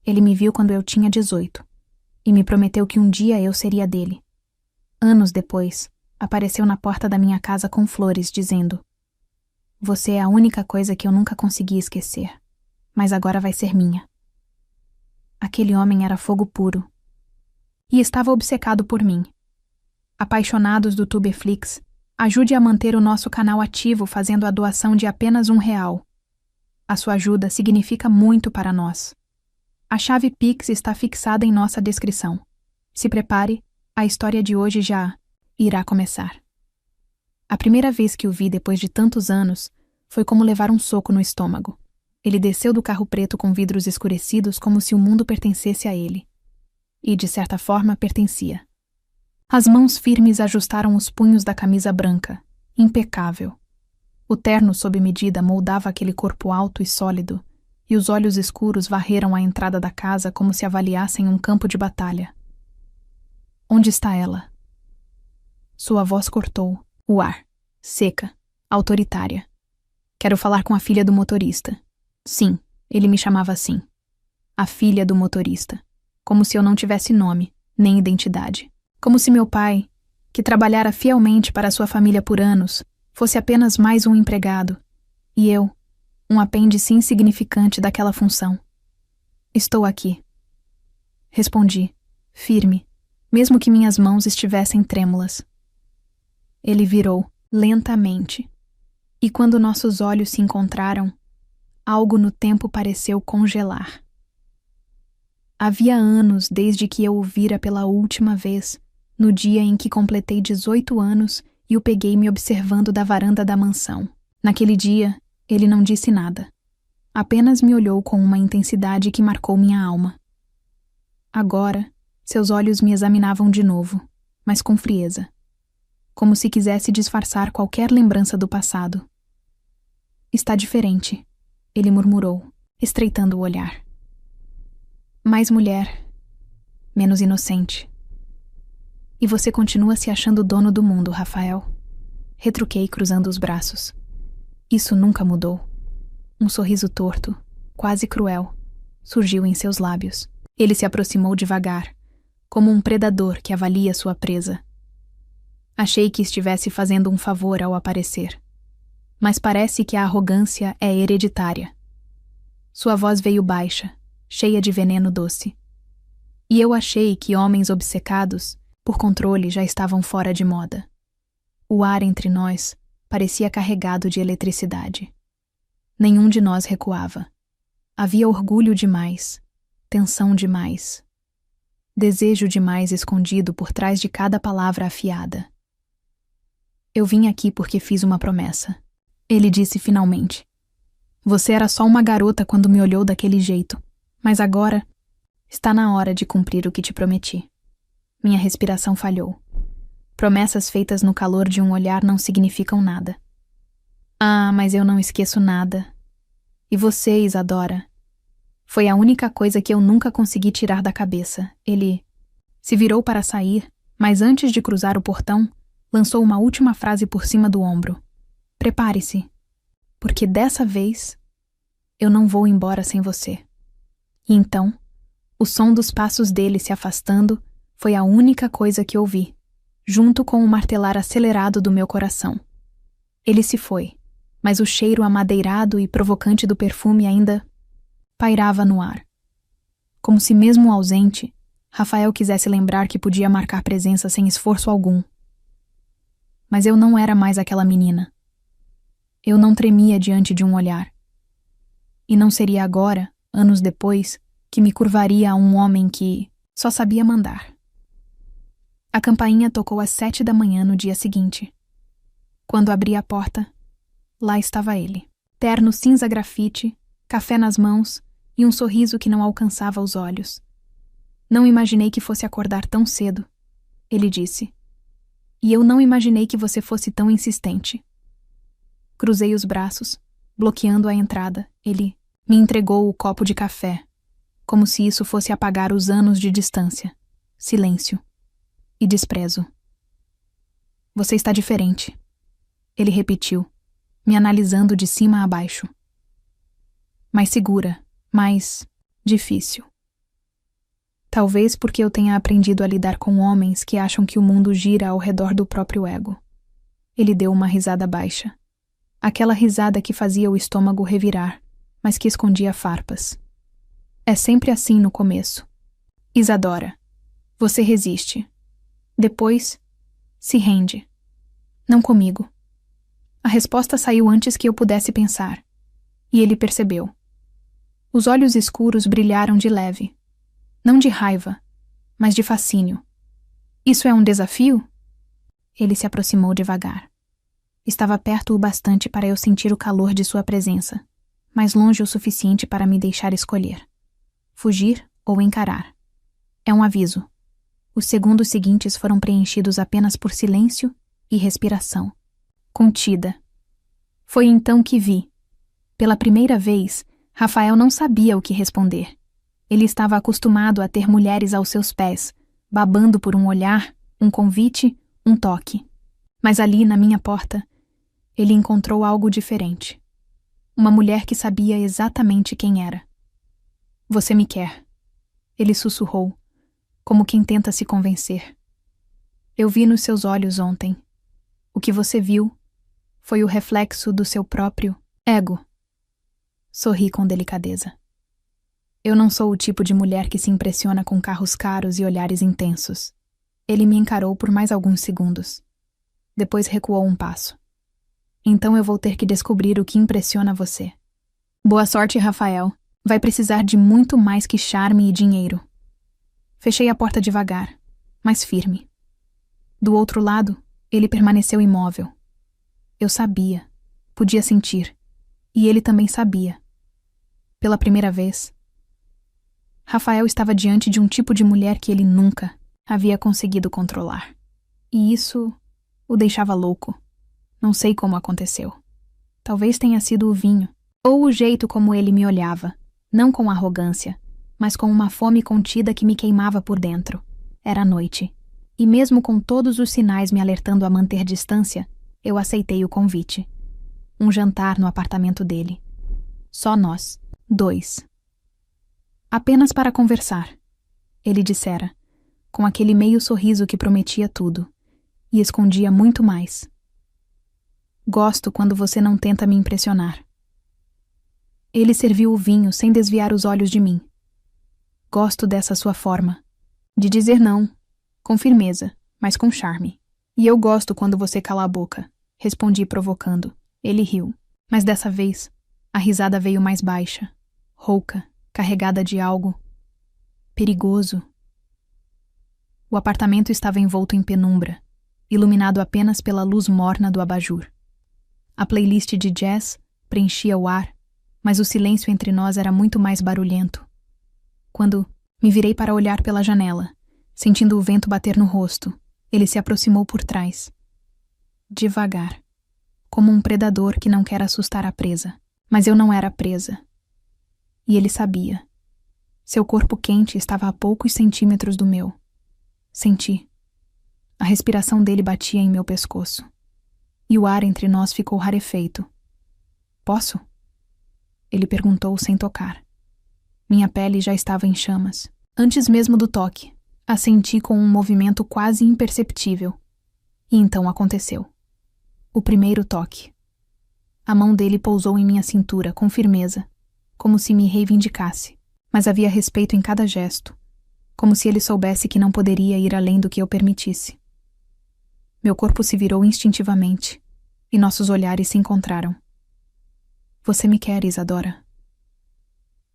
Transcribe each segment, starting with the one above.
Ele me viu quando eu tinha 18 e me prometeu que um dia eu seria dele. Anos depois, apareceu na porta da minha casa com flores, dizendo: "Você é a única coisa que eu nunca consegui esquecer, mas agora vai ser minha." Aquele homem era fogo puro. E estava obcecado por mim. Apaixonados do Tubeflix, ajude a manter o nosso canal ativo fazendo a doação de apenas R$1. A sua ajuda significa muito para nós. A chave Pix está fixada em nossa descrição. Se prepare, a história de hoje já irá começar. A primeira vez que o vi depois de tantos anos foi como levar um soco no estômago. Ele desceu do carro preto com vidros escurecidos como se o mundo pertencesse a ele. E, de certa forma, pertencia. As mãos firmes ajustaram os punhos da camisa branca, impecável. O terno sob medida moldava aquele corpo alto e sólido, e os olhos escuros varreram a entrada da casa como se avaliassem um campo de batalha. "Onde está ela?" Sua voz cortou o ar, seca, autoritária. "Quero falar com a filha do motorista." Sim, ele me chamava assim. A filha do motorista. Como se eu não tivesse nome, nem identidade. Como se meu pai, que trabalhara fielmente para sua família por anos, fosse apenas mais um empregado, e eu, um apêndice insignificante daquela função. "Estou aqui." Respondi, firme, mesmo que minhas mãos estivessem trêmulas. Ele virou, lentamente, e quando nossos olhos se encontraram, algo no tempo pareceu congelar. Havia anos desde que eu o vira pela última vez, no dia em que completei 18 anos e o peguei me observando da varanda da mansão. Naquele dia, ele não disse nada. Apenas me olhou com uma intensidade que marcou minha alma. Agora, seus olhos me examinavam de novo, mas com frieza, como se quisesse disfarçar qualquer lembrança do passado. "Está diferente," ele murmurou, estreitando o olhar. "Mais mulher, menos inocente. E você continua se achando dono do mundo, Rafael." Retruquei cruzando os braços. Isso nunca mudou. Um sorriso torto, quase cruel, surgiu em seus lábios. Ele se aproximou devagar, como um predador que avalia sua presa. Achei que estivesse fazendo um favor ao aparecer. Mas parece que a arrogância é hereditária. Sua voz veio baixa, cheia de veneno doce. E eu achei que homens obcecados, por controle, já estavam fora de moda. O ar entre nós parecia carregado de eletricidade. Nenhum de nós recuava. Havia orgulho demais, tensão demais, desejo demais escondido por trás de cada palavra afiada. "Eu vim aqui porque fiz uma promessa," ele disse finalmente. "Você era só uma garota quando me olhou daquele jeito. Mas agora, está na hora de cumprir o que te prometi." Minha respiração falhou. Promessas feitas no calor de um olhar não significam nada. "Ah, mas eu não esqueço nada. E você, Isadora?" Foi a única coisa que eu nunca consegui tirar da cabeça. Ele se virou para sair, mas antes de cruzar o portão, lançou uma última frase por cima do ombro. "Prepare-se, porque dessa vez eu não vou embora sem você." E então, o som dos passos dele se afastando foi a única coisa que ouvi, junto com o martelar acelerado do meu coração. Ele se foi, mas o cheiro amadeirado e provocante do perfume ainda pairava no ar. Como se mesmo ausente, Rafael quisesse lembrar que podia marcar presença sem esforço algum. Mas eu não era mais aquela menina. Eu não tremia diante de um olhar. E não seria agora, anos depois, que me curvaria a um homem que só sabia mandar. A campainha tocou às 7 da manhã no dia seguinte. Quando abri a porta, lá estava ele. Terno cinza grafite, café nas mãos e um sorriso que não alcançava os olhos. "Não imaginei que fosse acordar tão cedo," ele disse. "E eu não imaginei que você fosse tão insistente." Cruzei os braços, bloqueando a entrada. Ele me entregou o copo de café, como se isso fosse apagar os anos de distância, silêncio e desprezo. "Você está diferente," ele repetiu, me analisando de cima a baixo. "Mais segura, mais difícil." Talvez porque eu tenha aprendido a lidar com homens que acham que o mundo gira ao redor do próprio ego. Ele deu uma risada baixa. Aquela risada que fazia o estômago revirar, mas que escondia farpas. É sempre assim no começo. Isadora, você resiste. Depois, se rende. Não comigo. A resposta saiu antes que eu pudesse pensar. E ele percebeu. Os olhos escuros brilharam de leve. Não de raiva, mas de fascínio. Isso é um desafio? Ele se aproximou devagar. Estava perto o bastante para eu sentir o calor de sua presença, mas longe o suficiente para me deixar escolher. Fugir ou encarar. É um aviso. Os segundos seguintes foram preenchidos apenas por silêncio e respiração. Contida. Foi então que vi. Pela primeira vez, Rafael não sabia o que responder. Ele estava acostumado a ter mulheres aos seus pés, babando por um olhar, um convite, um toque. Mas ali, na minha porta, ele encontrou algo diferente. Uma mulher que sabia exatamente quem era. Você me quer. Ele sussurrou, como quem tenta se convencer. Eu vi nos seus olhos ontem. O que você viu foi o reflexo do seu próprio ego. Sorri com delicadeza. Eu não sou o tipo de mulher que se impressiona com carros caros e olhares intensos. Ele me encarou por mais alguns segundos. Depois recuou um passo. Então eu vou ter que descobrir o que impressiona você. Boa sorte, Rafael. Vai precisar de muito mais que charme e dinheiro. Fechei a porta devagar, mas firme. Do outro lado, ele permaneceu imóvel. Eu sabia, podia sentir, e ele também sabia. Pela primeira vez, Rafael estava diante de um tipo de mulher que ele nunca havia conseguido controlar. E isso o deixava louco. Não sei como aconteceu. Talvez tenha sido o vinho, ou o jeito como ele me olhava, não com arrogância, mas com uma fome contida que me queimava por dentro. Era noite, e mesmo com todos os sinais me alertando a manter distância, eu aceitei o convite. Um jantar no apartamento dele. Só nós, 2. Apenas para conversar, ele dissera, com aquele meio sorriso que prometia tudo, e escondia muito mais. Gosto quando você não tenta me impressionar. Ele serviu o vinho sem desviar os olhos de mim. Gosto dessa sua forma, de dizer não, com firmeza, mas com charme. E eu gosto quando você cala a boca, respondi provocando. Ele riu, mas dessa vez, a risada veio mais baixa, rouca, carregada de algo perigoso. O apartamento estava envolto em penumbra, iluminado apenas pela luz morna do abajur. A playlist de jazz preenchia o ar, mas o silêncio entre nós era muito mais barulhento. Quando me virei para olhar pela janela, sentindo o vento bater no rosto, ele se aproximou por trás. Devagar, como um predador que não quer assustar a presa. Mas eu não era presa. E ele sabia. Seu corpo quente estava a poucos centímetros do meu. Senti. A respiração dele batia em meu pescoço. E o ar entre nós ficou rarefeito. Posso? Ele perguntou sem tocar. Minha pele já estava em chamas. Antes mesmo do toque, a senti com um movimento quase imperceptível. E então aconteceu. O primeiro toque. A mão dele pousou em minha cintura com firmeza, como se me reivindicasse, mas havia respeito em cada gesto, como se ele soubesse que não poderia ir além do que eu permitisse. Meu corpo se virou instintivamente, e nossos olhares se encontraram. Você me quer, Isadora?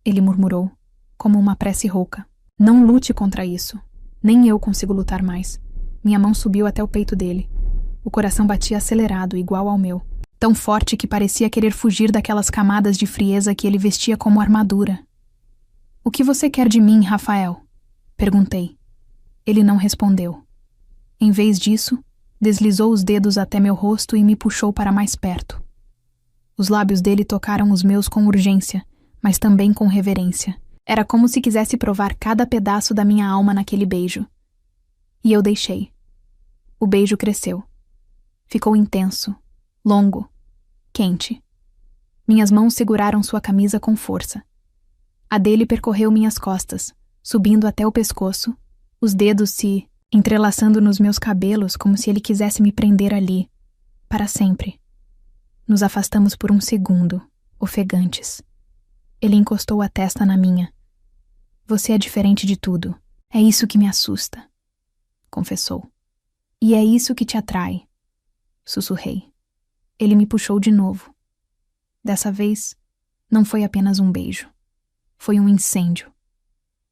Ele murmurou, como uma prece rouca. Não lute contra isso. Nem eu consigo lutar mais. Minha mão subiu até o peito dele. O coração batia acelerado, igual ao meu. Tão forte que parecia querer fugir daquelas camadas de frieza que ele vestia como armadura. O que você quer de mim, Rafael? Perguntei. Ele não respondeu. Em vez disso, deslizou os dedos até meu rosto e me puxou para mais perto. Os lábios dele tocaram os meus com urgência, mas também com reverência. Era como se quisesse provar cada pedaço da minha alma naquele beijo. E eu deixei. O beijo cresceu. Ficou intenso, longo, quente. Minhas mãos seguraram sua camisa com força. A dele percorreu minhas costas, subindo até o pescoço, os dedos se entrelaçando nos meus cabelos como se ele quisesse me prender ali, para sempre. Nos afastamos por um segundo, ofegantes. Ele encostou a testa na minha. Você é diferente de tudo. É isso que me assusta, confessou. E é isso que te atrai, sussurrei. Ele me puxou de novo. Dessa vez, não foi apenas um beijo. Foi um incêndio.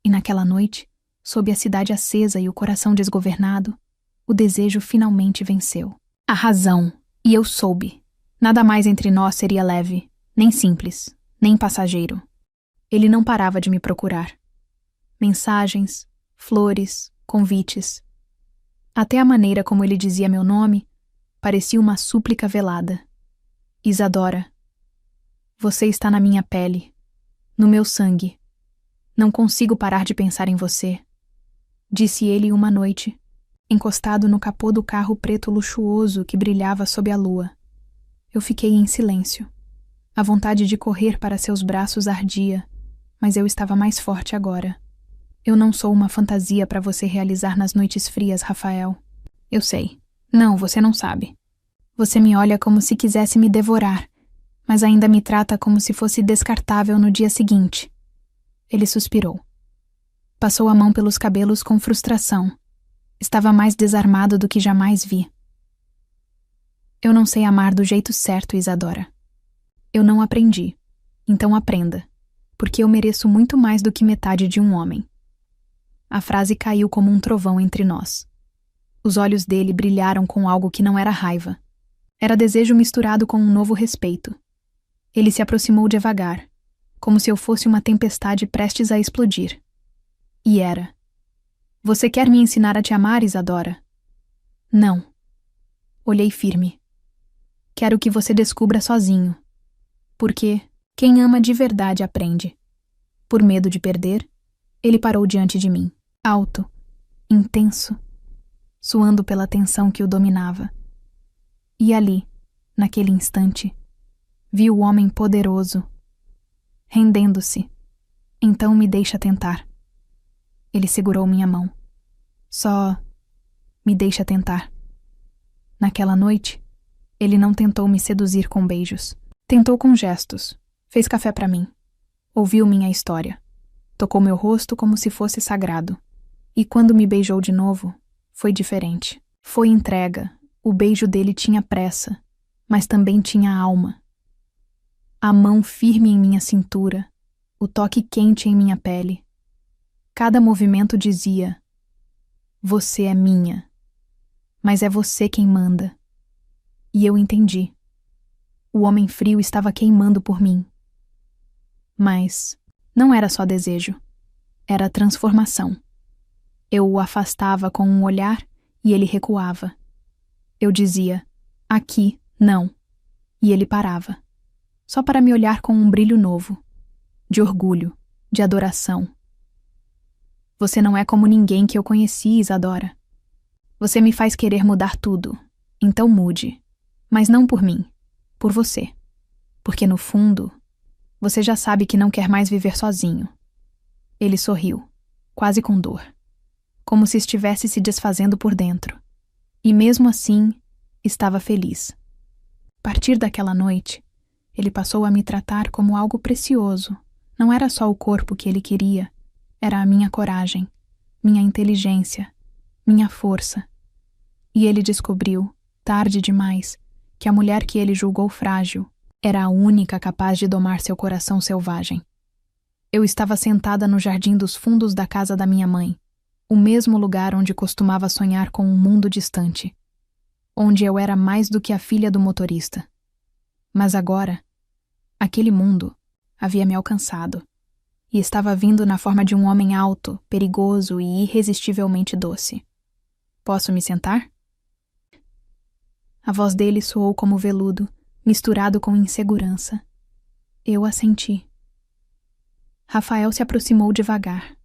E naquela noite, sob a cidade acesa e o coração desgovernado, o desejo finalmente venceu. A razão, e eu soube. Nada mais entre nós seria leve, nem simples, nem passageiro. Ele não parava de me procurar. Mensagens, flores, convites. Até a maneira como ele dizia meu nome parecia uma súplica velada. Isadora, você está na minha pele, no meu sangue. Não consigo parar de pensar em você, disse ele uma noite, encostado no capô do carro preto luxuoso que brilhava sob a lua. Eu fiquei em silêncio. A vontade de correr para seus braços ardia, mas eu estava mais forte agora. Eu não sou uma fantasia para você realizar nas noites frias, Rafael. Eu sei. Não, você não sabe. Você me olha como se quisesse me devorar, mas ainda me trata como se fosse descartável no dia seguinte. Ele suspirou. Passou a mão pelos cabelos com frustração. Estava mais desarmado do que jamais vi. Eu não sei amar do jeito certo, Isadora. Eu não aprendi. Então aprenda, porque eu mereço muito mais do que metade de um homem. A frase caiu como um trovão entre nós. Os olhos dele brilharam com algo que não era raiva. Era desejo misturado com um novo respeito. Ele se aproximou devagar, como se eu fosse uma tempestade prestes a explodir. E era. Você quer me ensinar a te amar, Isadora? Não. Olhei firme. Quero que você descubra sozinho. Porque quem ama de verdade aprende. Por medo de perder, ele parou diante de mim, alto, intenso, suando pela tensão que o dominava. E ali, naquele instante, vi o homem poderoso, rendendo-se. Então me deixa tentar. Ele segurou minha mão. Só me deixa tentar. Naquela noite, ele não tentou me seduzir com beijos. Tentou com gestos. Fez café para mim. Ouviu minha história. Tocou meu rosto como se fosse sagrado. E quando me beijou de novo, foi diferente. Foi entrega. O beijo dele tinha pressa, mas também tinha alma. A mão firme em minha cintura, o toque quente em minha pele. Cada movimento dizia: você é minha, mas é você quem manda. E eu entendi. O homem frio estava queimando por mim. Mas não era só desejo, era transformação. Eu o afastava com um olhar e ele recuava. Eu dizia: aqui, não. E ele parava, só para me olhar com um brilho novo, de orgulho, de adoração. Você não é como ninguém que eu conheci, Isadora. Você me faz querer mudar tudo, então mude. Mas não por mim, por você. Porque no fundo, você já sabe que não quer mais viver sozinho. Ele sorriu, quase com dor, como se estivesse se desfazendo por dentro. E mesmo assim, estava feliz. A partir daquela noite, ele passou a me tratar como algo precioso. Não era só o corpo que ele queria, era a minha coragem, minha inteligência, minha força. E ele descobriu, tarde demais, que a mulher que ele julgou frágil era a única capaz de domar seu coração selvagem. Eu estava sentada no jardim dos fundos da casa da minha mãe, o mesmo lugar onde costumava sonhar com um mundo distante, onde eu era mais do que a filha do motorista. Mas agora, aquele mundo havia me alcançado, e estava vindo na forma de um homem alto, perigoso e irresistivelmente doce. Posso me sentar? A voz dele soou como veludo, misturado com insegurança. Eu assenti. Rafael se aproximou devagar.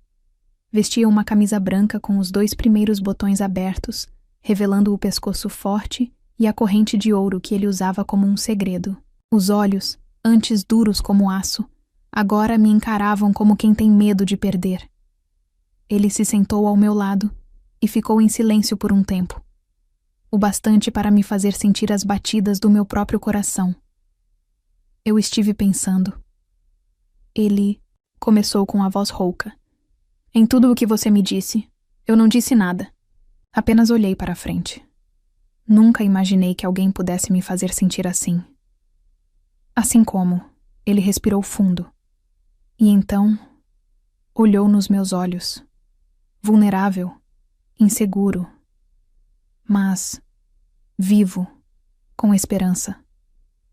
Vestia uma camisa branca com os 2 primeiros botões abertos, revelando o pescoço forte e a corrente de ouro que ele usava como um segredo. Os olhos, antes duros como aço, agora me encaravam como quem tem medo de perder. Ele se sentou ao meu lado e ficou em silêncio por um tempo, o bastante para me fazer sentir as batidas do meu próprio coração. Eu estive pensando. Ele começou com a voz rouca. Em tudo o que você me disse, eu não disse nada. Apenas olhei para a frente. Nunca imaginei que alguém pudesse me fazer sentir assim. Assim como, ele respirou fundo. E então, olhou nos meus olhos. Vulnerável, inseguro, mas vivo, com esperança,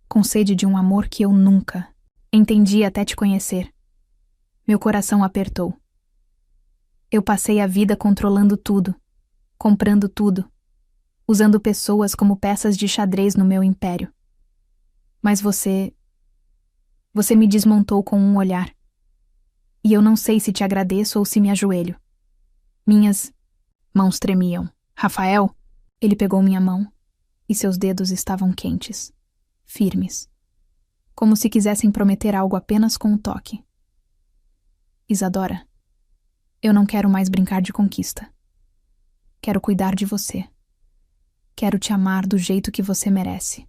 com sede de um amor que eu nunca entendi até te conhecer. Meu coração apertou. Eu passei a vida controlando tudo, comprando tudo, usando pessoas como peças de xadrez no meu império. Mas você me desmontou com um olhar. E eu não sei se te agradeço ou se me ajoelho. Minhas mãos tremiam. Rafael, ele pegou minha mão e seus dedos estavam quentes, firmes, como se quisessem prometer algo apenas com um toque. Isadora, eu não quero mais brincar de conquista. Quero cuidar de você. Quero te amar do jeito que você merece.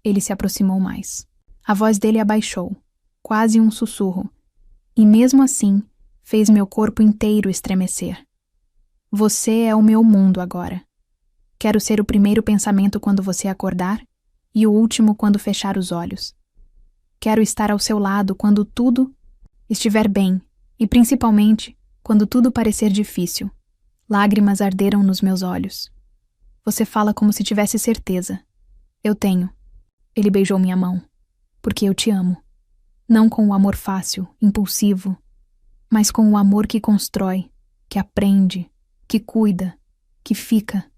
Ele se aproximou mais. A voz dele abaixou, quase um sussurro, e mesmo assim fez meu corpo inteiro estremecer. Você é o meu mundo agora. Quero ser o primeiro pensamento quando você acordar e o último quando fechar os olhos. Quero estar ao seu lado quando tudo estiver bem e, principalmente, quando tudo parecer difícil. Lágrimas arderam nos meus olhos. Você fala como se tivesse certeza. Eu tenho. Ele beijou minha mão. Porque eu te amo. Não com o amor fácil, impulsivo, mas com o amor que constrói, que aprende, que cuida, que fica.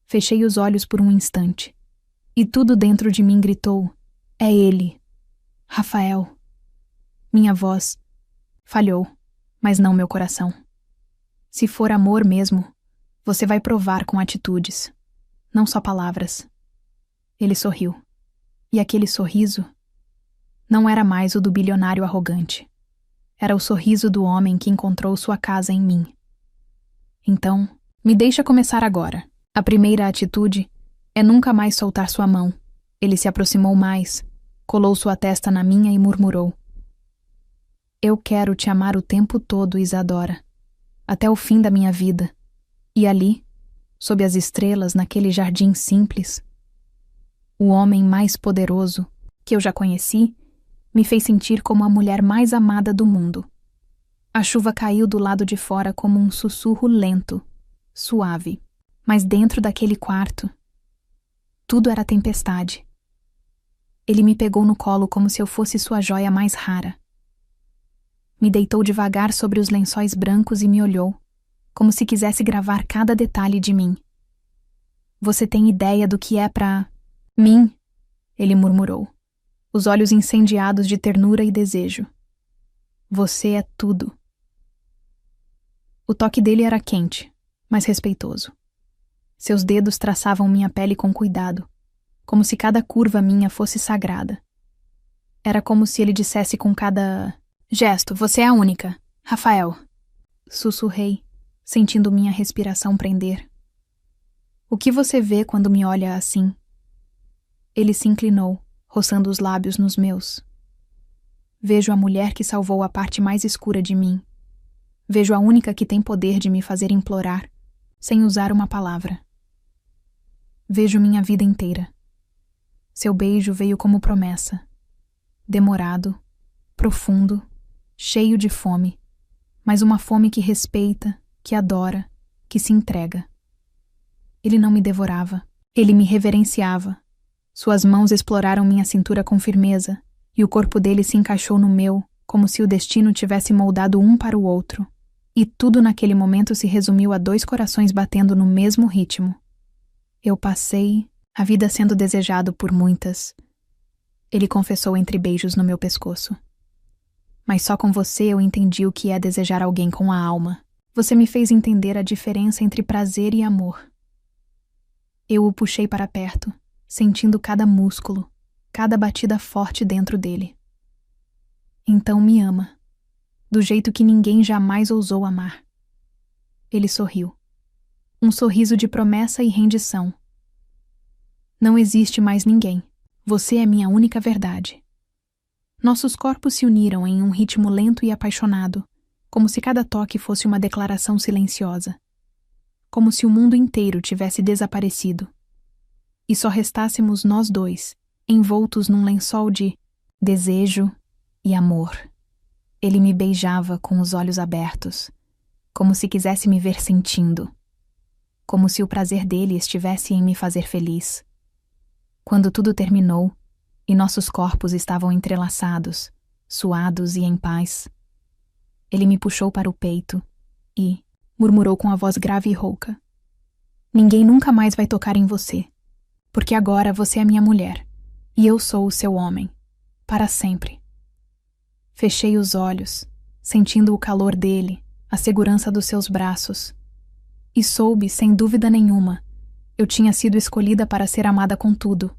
Fechei os olhos por um instante. E tudo dentro de mim gritou: é ele. Rafael. Minha voz falhou, mas não meu coração. Se for amor mesmo, você vai provar com atitudes, não só palavras. Ele sorriu. E aquele sorriso não era mais o do bilionário arrogante. Era o sorriso do homem que encontrou sua casa em mim. Então, me deixa começar agora. A primeira atitude é nunca mais soltar sua mão. Ele se aproximou mais, colou sua testa na minha e murmurou: eu quero te amar o tempo todo, Isadora, até o fim da minha vida. E ali, sob as estrelas, naquele jardim simples, o homem mais poderoso que eu já conheci me fez sentir como a mulher mais amada do mundo. A chuva caiu do lado de fora como um sussurro lento, suave, mas dentro daquele quarto, tudo era tempestade. Ele me pegou no colo como se eu fosse sua joia mais rara. Me deitou devagar sobre os lençóis brancos e me olhou, como se quisesse gravar cada detalhe de mim. Você tem ideia do que é pra mim? Ele murmurou, os olhos incendiados de ternura e desejo. Você é tudo. O toque dele era quente, mas respeitoso. Seus dedos traçavam minha pele com cuidado, como se cada curva minha fosse sagrada. Era como se ele dissesse com cada gesto: você é a única, Rafael. Sussurrei, sentindo minha respiração prender. O que você vê quando me olha assim? Ele se inclinou, roçando os lábios nos meus. Vejo a mulher que salvou a parte mais escura de mim. Vejo a única que tem poder de me fazer implorar, sem usar uma palavra. Vejo minha vida inteira. Seu beijo veio como promessa. Demorado, profundo, cheio de fome, mas uma fome que respeita, que adora, que se entrega. Ele não me devorava, ele me reverenciava. Suas mãos exploraram minha cintura com firmeza, e o corpo dele se encaixou no meu, como se o destino tivesse moldado um para o outro. E tudo naquele momento se resumiu a 2 corações batendo no mesmo ritmo. Eu passei a vida sendo desejado por muitas. Ele confessou entre beijos no meu pescoço. Mas só com você eu entendi o que é desejar alguém com a alma. Você me fez entender a diferença entre prazer e amor. Eu o puxei para perto, sentindo cada músculo, cada batida forte dentro dele. Então me ama, do jeito que ninguém jamais ousou amar. Ele sorriu. Um sorriso de promessa e rendição. Não existe mais ninguém. Você é minha única verdade. Nossos corpos se uniram em um ritmo lento e apaixonado, como se cada toque fosse uma declaração silenciosa. Como se o mundo inteiro tivesse desaparecido. E só restássemos nós dois, envoltos num lençol de desejo e amor. Ele me beijava com os olhos abertos, como se quisesse me ver sentindo. Como se o prazer dele estivesse em me fazer feliz. Quando tudo terminou, e nossos corpos estavam entrelaçados, suados e em paz, ele me puxou para o peito e murmurou com a voz grave e rouca: "Ninguém nunca mais vai tocar em você, porque agora você é minha mulher, e eu sou o seu homem, para sempre." Fechei os olhos, sentindo o calor dele, a segurança dos seus braços, e soube, sem dúvida nenhuma, eu tinha sido escolhida para ser amada com tudo.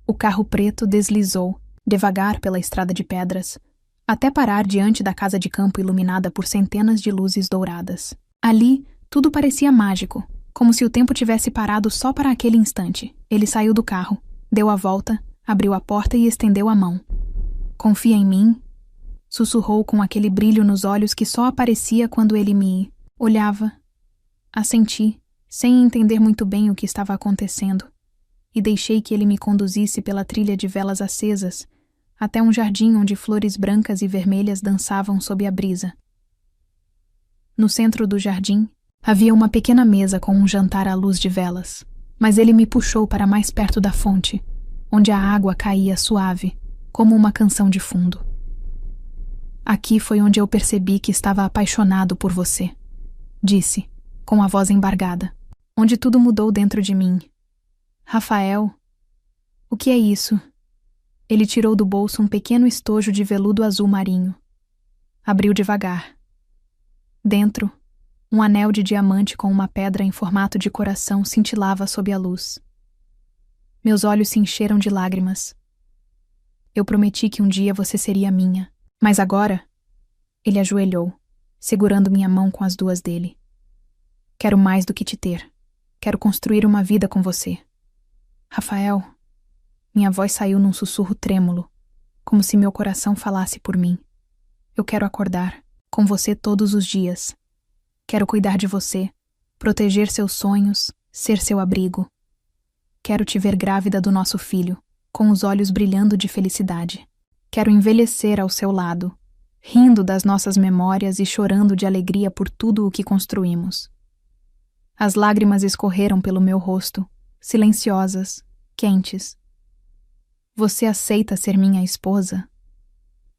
O carro preto deslizou, devagar pela estrada de pedras, até parar diante da casa de campo iluminada por centenas de luzes douradas. Ali, tudo parecia mágico, como se o tempo tivesse parado só para aquele instante. Ele saiu do carro, deu a volta, abriu a porta e estendeu a mão. "Confia em mim?" Sussurrou com aquele brilho nos olhos que só aparecia quando ele me olhava. Assenti, sem entender muito bem o que estava acontecendo, e deixei que ele me conduzisse pela trilha de velas acesas até um jardim onde flores brancas e vermelhas dançavam sob a brisa. No centro do jardim, havia uma pequena mesa com um jantar à luz de velas, mas ele me puxou para mais perto da fonte, onde a água caía suave, como uma canção de fundo. "Aqui foi onde eu percebi que estava apaixonado por você", disse, com a voz embargada, onde tudo mudou dentro de mim. "Rafael, o que é isso?" Ele tirou do bolso um pequeno estojo de veludo azul marinho. Abriu devagar. Dentro, um anel de diamante com uma pedra em formato de coração cintilava sob a luz. Meus olhos se encheram de lágrimas. "Eu prometi que um dia você seria minha, mas agora..." Ele ajoelhou, segurando minha mão com as duas dele. "Quero mais do que te ter. Quero construir uma vida com você." "Rafael..." Minha voz saiu num sussurro trêmulo, como se meu coração falasse por mim. "Eu quero acordar com você todos os dias. Quero cuidar de você, proteger seus sonhos, ser seu abrigo. Quero te ver grávida do nosso filho, com os olhos brilhando de felicidade. Quero envelhecer ao seu lado, rindo das nossas memórias e chorando de alegria por tudo o que construímos." As lágrimas escorreram pelo meu rosto, silenciosas, quentes. "Você aceita ser minha esposa?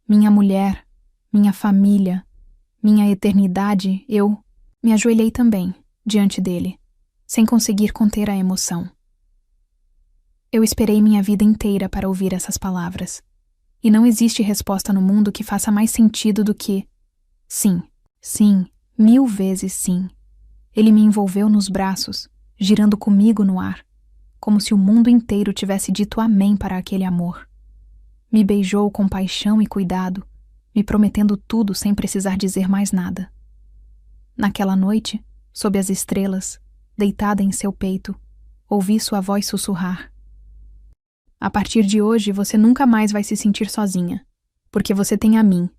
Minha mulher, minha família, minha eternidade?" Eu me ajoelhei também, diante dele, sem conseguir conter a emoção. Eu esperei minha vida inteira para ouvir essas palavras, e não existe resposta no mundo que faça mais sentido do que sim, sim, 1000 vezes sim. Ele me envolveu nos braços, girando comigo no ar, como se o mundo inteiro tivesse dito amém para aquele amor. Me beijou com paixão e cuidado, me prometendo tudo sem precisar dizer mais nada. Naquela noite, sob as estrelas, deitada em seu peito, ouvi sua voz sussurrar: "A partir de hoje você nunca mais vai se sentir sozinha, porque você tem a mim,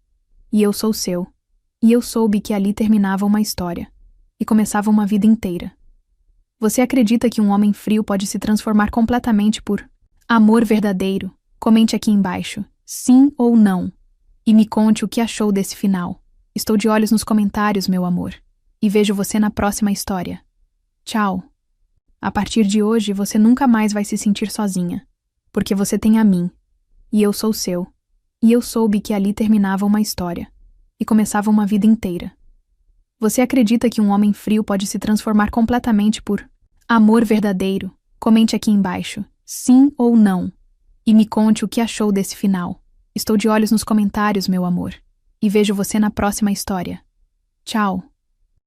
e eu sou seu." E eu soube que ali terminava uma história, e começava uma vida inteira. Você acredita que um homem frio pode se transformar completamente por amor verdadeiro? Comente aqui embaixo, sim ou não, e me conte o que achou desse final. Estou de olhos nos comentários, meu amor, e vejo você na próxima história. Tchau. A partir de hoje você nunca mais vai se sentir sozinha, porque você tem a mim, e eu sou seu. E eu soube que ali terminava uma história, e começava uma vida inteira. Você acredita que um homem frio pode se transformar completamente por amor verdadeiro? Comente aqui embaixo, sim ou não, e me conte o que achou desse final. Estou de olhos nos comentários, meu amor, e vejo você na próxima história. Tchau.